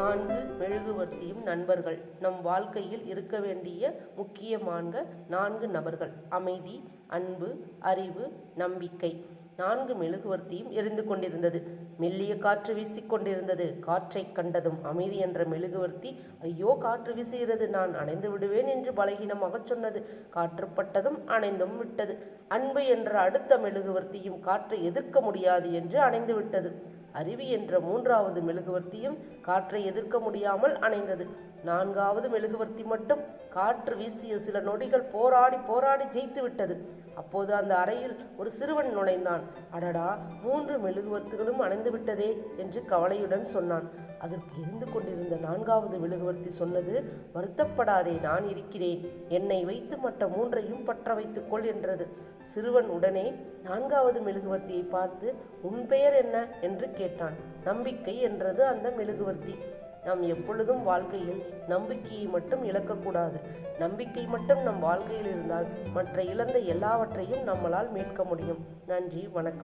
4 மெழுகுவர்த்தியும் நண்பர்கள். நம் வாழ்க்கையில் இருக்க வேண்டிய முக்கியமான 4 நபர்கள். அமைதி, அன்பு, அறிவு, நம்பிக்கை. 4 மெழுகுவர்த்தியும் எரிந்து கொண்டிருந்தது. மெல்லிய காற்று வீசிக்கொண்டிருந்தது. காற்றைக் கண்டதும் அமைதி என்ற மெழுகுவர்த்தி, ஐயோ, காற்று வீசுகிறது, நான் அணைந்து விடுவேன் என்று பலகீனமாகச் சொன்னது. காற்றுப்பட்டதும் அணைந்தும் விட்டது. அன்பு என்ற அடுத்த மெழுகுவர்த்தியும் காற்றை எதிர்க்க முடியாது என்று அணைந்து விட்டது. அறிவு என்ற 3வது மெழுகுவர்த்தியும் காற்றை எதிர்க்க முடியாமல் அணைந்தது. 4வது மெழுகுவர்த்தி மட்டும் காற்று வீசிய சில நொடிகள் போராடி ஜெயித்து விட்டது. அப்போது அந்த அறையில் ஒரு சிறுவன் நுழைந்தான். அடடா, 3 மெழுகுவர்த்திகளும் அணைந்து விட்டதே என்று கவலையுடன் சொன்னான். அதற்கு எரிந்து கொண்டிருந்த 4வது மெழுகுவர்த்தி சொன்னது, வருத்தப்படாதே, நான் இருக்கிறேன், என்னை வைத்து மற்ற 3ஐயும் பற்ற வைத்துக்கொள் என்றது. சிறுவன் உடனே 4வது மெழுகுவர்த்தியை பார்த்து, உன் பெயர் என்ன என்று கேட்டான். நம்பிக்கை என்றது அந்த மெழுகுவர்த்தி. நாம் எப்பொழுதும் வாழ்க்கையில் நம்பிக்கையை மட்டும் இழக்கக்கூடாது. நம்பிக்கை மட்டும் நம் வாழ்க்கையில் இருந்தால் மற்ற இழந்த எல்லாவற்றையும் நம்மளால் மீட்க முடியும். நன்றி, வணக்கம்.